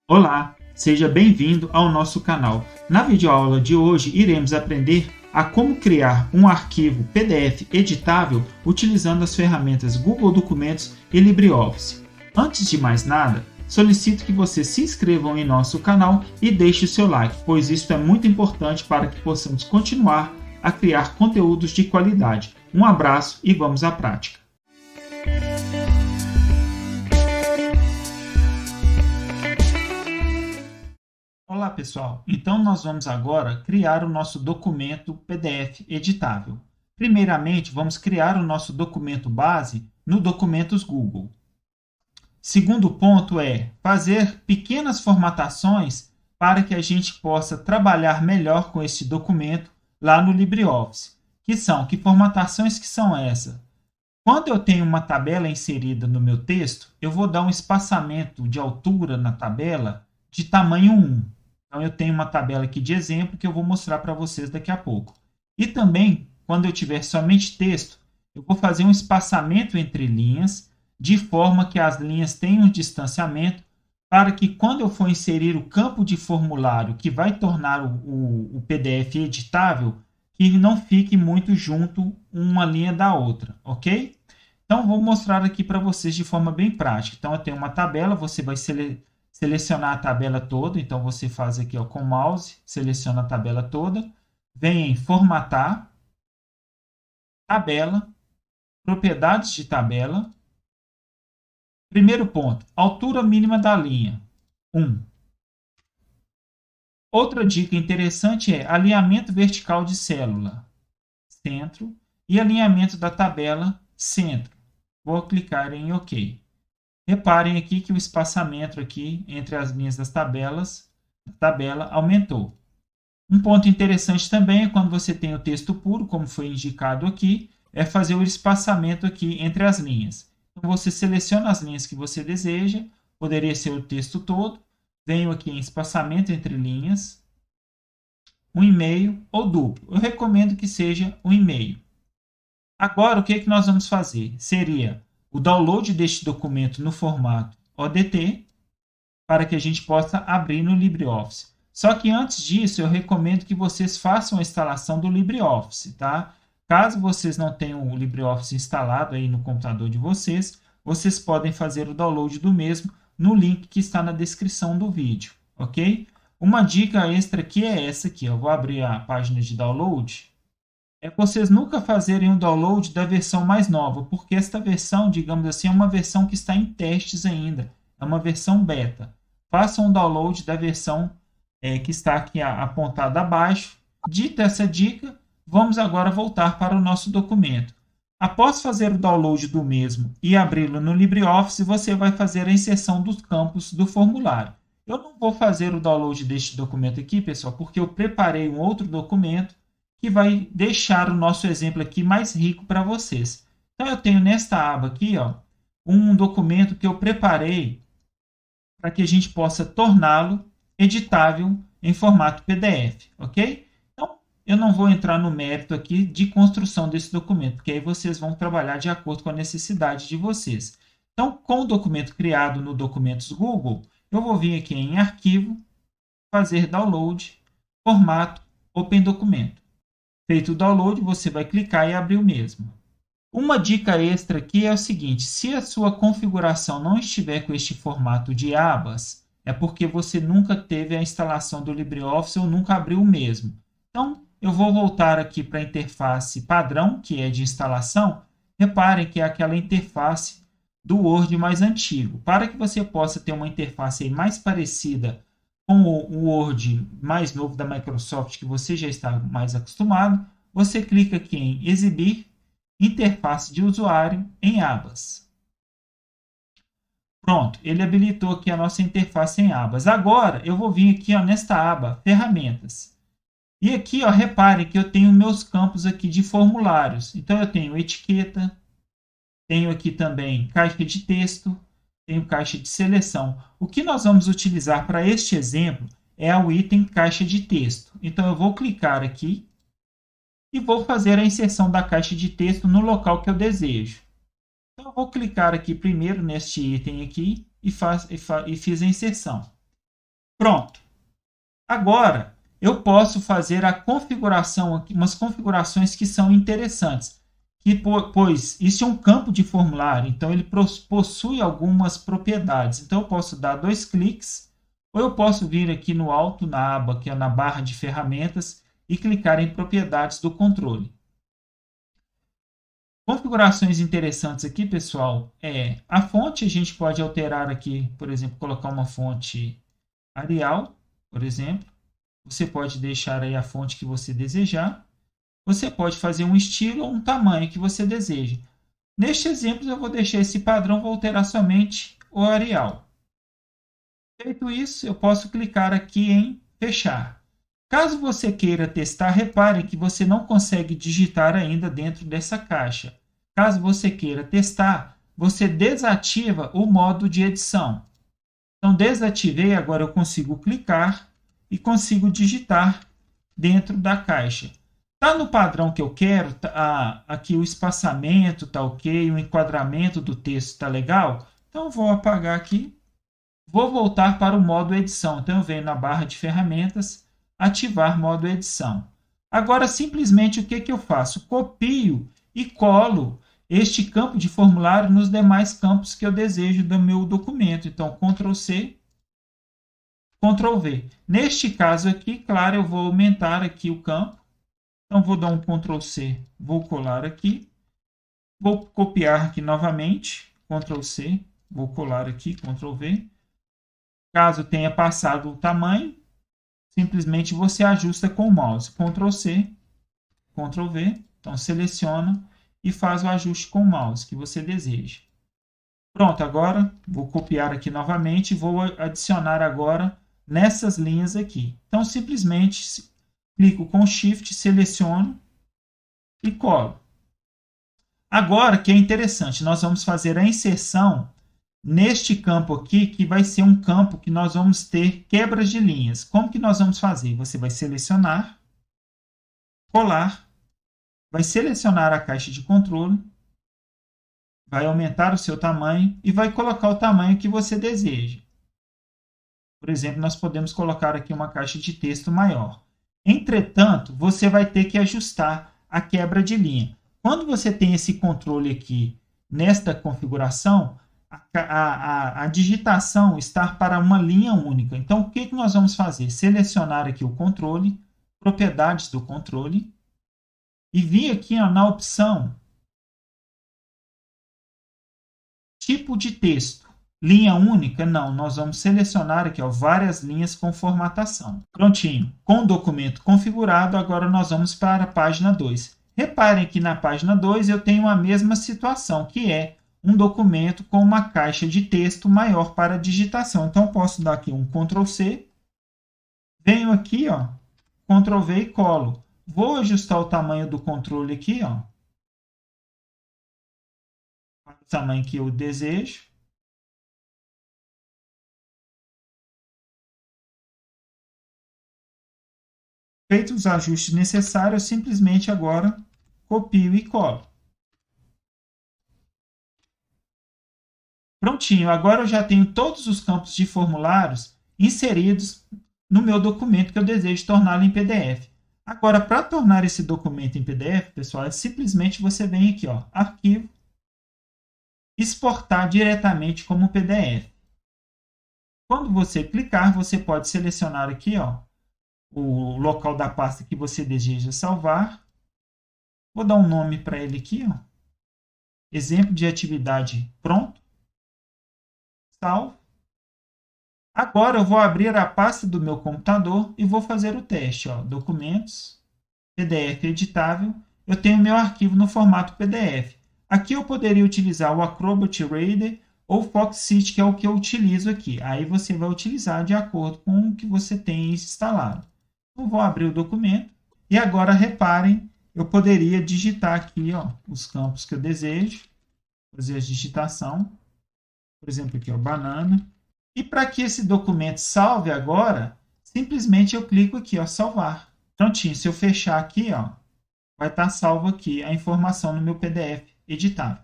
Olá, seja bem-vindo ao nosso canal. Na videoaula de hoje, iremos aprender a como criar um arquivo PDF editável utilizando as ferramentas Google Documentos e LibreOffice. Antes de mais nada, solicito que vocês se inscrevam em nosso canal e deixem o seu like, pois isso é muito importante para que possamos continuar a criar conteúdos de qualidade. Um abraço e vamos à prática. Olá pessoal, então nós vamos agora criar o nosso documento PDF editável. Primeiramente, vamos criar o nosso documento base no Documentos Google. Segundo ponto é fazer pequenas formatações para que a gente possa trabalhar melhor com esse documento lá no LibreOffice. Que formatações que são essas? Quando eu tenho uma tabela inserida no meu texto, eu vou dar um espaçamento de altura na tabela de tamanho 1. Então, eu tenho uma tabela aqui de exemplo que eu vou mostrar para vocês daqui a pouco. E também, quando eu tiver somente texto, eu vou fazer um espaçamento entre linhas, de forma que as linhas tenham um distanciamento, para que quando eu for inserir o campo de formulário que vai tornar o PDF editável, que não fique muito junto uma linha da outra, ok? Então, vou mostrar aqui para vocês de forma bem prática. Então, eu tenho uma tabela, você vai selecionar a tabela toda. Então, você faz aqui ó, com o mouse, seleciona a tabela toda, vem em formatar, tabela, propriedades de tabela. Primeiro ponto, altura mínima da linha, 1. Outra dica interessante é alinhamento vertical de célula, centro, e alinhamento da tabela, centro. Vou clicar em OK. Reparem aqui que o espaçamento aqui entre as linhas da tabela aumentou. Um ponto interessante também é quando você tem o texto puro, como foi indicado aqui, é fazer o espaçamento aqui entre as linhas. Então, você seleciona as linhas que você deseja, poderia ser o texto todo, venho aqui em espaçamento entre linhas, 1,5 ou duplo. Eu recomendo que seja 1,5. Agora, o que nós vamos fazer? Seria o download deste documento no formato ODT, para que a gente possa abrir no LibreOffice. Só que antes disso, eu recomendo que vocês façam a instalação do LibreOffice, tá? Caso vocês não tenham o LibreOffice instalado aí no computador de vocês, vocês podem fazer o download do mesmo no link que está na descrição do vídeo, ok? Uma dica extra aqui é essa aqui, eu vou abrir a página de download. É vocês nunca fazerem o download da versão mais nova, porque esta versão, digamos assim, é uma versão que está em testes ainda, é uma versão beta. Façam o download da versão que está aqui apontada abaixo. Dita essa dica, vamos agora voltar para o nosso documento. Após fazer o download do mesmo e abri-lo no LibreOffice, você vai fazer a inserção dos campos do formulário. Eu não vou fazer o download deste documento aqui, pessoal, porque eu preparei um outro documento que vai deixar o nosso exemplo aqui mais rico para vocês. Então, eu tenho nesta aba aqui ó, um documento que eu preparei para que a gente possa torná-lo editável em formato PDF, ok? Então, eu não vou entrar no mérito aqui de construção desse documento, porque aí vocês vão trabalhar de acordo com a necessidade de vocês. Então, com o documento criado no Documentos Google, eu vou vir aqui em Arquivo, fazer Download, Formato, Open Documento. Feito o download, você vai clicar e abrir o mesmo. Uma dica extra aqui é o seguinte, se a sua configuração não estiver com este formato de abas, é porque você nunca teve a instalação do LibreOffice ou nunca abriu o mesmo. Então, eu vou voltar aqui para a interface padrão, que é de instalação. Reparem que é aquela interface do Word mais antigo. Para que você possa ter uma interface mais parecida com o Word mais novo da Microsoft, que você já está mais acostumado, você clica aqui em Exibir, Interface de usuário em abas. Pronto, ele habilitou aqui a nossa interface em abas. Agora, eu vou vir aqui ó, nesta aba, Ferramentas. E aqui, ó, reparem que eu tenho meus campos aqui de formulários. Então, eu tenho etiqueta, tenho aqui também caixa de texto, tenho caixa de seleção. O que nós vamos utilizar para este exemplo é o item caixa de texto. Então, eu vou clicar aqui e vou fazer a inserção da caixa de texto no local que eu desejo. Então, eu vou clicar aqui primeiro neste item aqui e fiz a inserção. Pronto. Agora, eu posso fazer a configuração aqui, umas configurações que são interessantes. Pois isso é um campo de formulário, então ele possui algumas propriedades. Então eu posso dar 2 cliques, ou eu posso vir aqui no alto, na aba, que é na barra de ferramentas, e clicar em propriedades do controle. Configurações interessantes aqui, pessoal, a fonte a gente pode alterar aqui, por exemplo, colocar uma fonte Arial, por exemplo. Você pode deixar aí a fonte que você desejar. Você pode fazer um estilo ou um tamanho que você deseja. Neste exemplo, eu vou deixar esse padrão, vou alterar somente o Arial. Feito isso, eu posso clicar aqui em fechar. Caso você queira testar, repare que você não consegue digitar ainda dentro dessa caixa. Caso você queira testar, você desativa o modo de edição. Então, desativei, agora eu consigo clicar e consigo digitar dentro da caixa. Está no padrão que eu quero, aqui o espaçamento está ok, o enquadramento do texto está legal. Então, vou apagar aqui. Vou voltar para o modo edição. Então, eu venho na barra de ferramentas, ativar modo edição. Agora, simplesmente, o que eu faço? Copio e colo este campo de formulário nos demais campos que eu desejo do meu documento. Então, Ctrl+C, Ctrl+V. Neste caso aqui, claro, eu vou aumentar aqui o campo. Então, vou dar um Ctrl+C, vou colar aqui. Vou copiar aqui novamente, Ctrl+C, vou colar aqui, Ctrl+V. Caso tenha passado o tamanho, simplesmente você ajusta com o mouse. Ctrl+C, Ctrl+V. Então, seleciona e faz o ajuste com o mouse que você deseja. Pronto, agora vou copiar aqui novamente e vou adicionar agora nessas linhas aqui. Então, simplesmente clico com Shift, seleciono e colo. Agora, que é interessante, nós vamos fazer a inserção neste campo aqui, que vai ser um campo que nós vamos ter quebras de linhas. Como que nós vamos fazer? Você vai selecionar, colar, vai selecionar a caixa de controle, vai aumentar o seu tamanho e vai colocar o tamanho que você deseja. Por exemplo, nós podemos colocar aqui uma caixa de texto maior. Entretanto, você vai ter que ajustar a quebra de linha. Quando você tem esse controle aqui nesta configuração, a digitação está para uma linha única. Então, o que nós vamos fazer? Selecionar aqui o controle, propriedades do controle, e vir aqui na opção tipo de texto. Linha única? Não, nós vamos selecionar aqui várias linhas com formatação. Prontinho. Com o documento configurado, agora nós vamos para a página 2. Reparem que na página 2 eu tenho a mesma situação, que é um documento com uma caixa de texto maior para digitação. Então, posso dar aqui um Ctrl+C, venho aqui, Ctrl+V e colo. Vou ajustar o tamanho do controle aqui, para o tamanho que eu desejo. Feitos os ajustes necessários, eu simplesmente agora copio e colo. Prontinho, agora eu já tenho todos os campos de formulários inseridos no meu documento que eu desejo torná-lo em PDF. Agora, para tornar esse documento em PDF, pessoal, simplesmente você vem aqui, Arquivo, Exportar diretamente como PDF. Quando você clicar, você pode selecionar aqui, o local da pasta que você deseja salvar. Vou dar um nome para ele aqui, exemplo de atividade pronto. Salvo. Agora eu vou abrir a pasta do meu computador e vou fazer o teste. Documentos, PDF editável. Eu tenho meu arquivo no formato PDF. Aqui eu poderia utilizar o Acrobat Reader ou Foxit, que é o que eu utilizo aqui. Aí você vai utilizar de acordo com o que você tem instalado. Eu vou abrir o documento e agora reparem, eu poderia digitar aqui os campos que eu desejo, fazer a digitação. Por exemplo, aqui, banana. E para que esse documento salve agora, simplesmente eu clico aqui, salvar. Prontinho, se eu fechar aqui, vai estar salvo aqui a informação no meu PDF editável.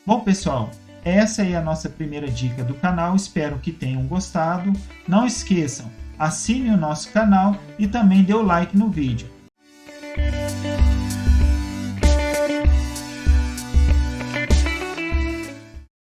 Bom, pessoal, essa é a nossa primeira dica do canal. Espero que tenham gostado. Não esqueçam, assine o nosso canal e também dê o like no vídeo.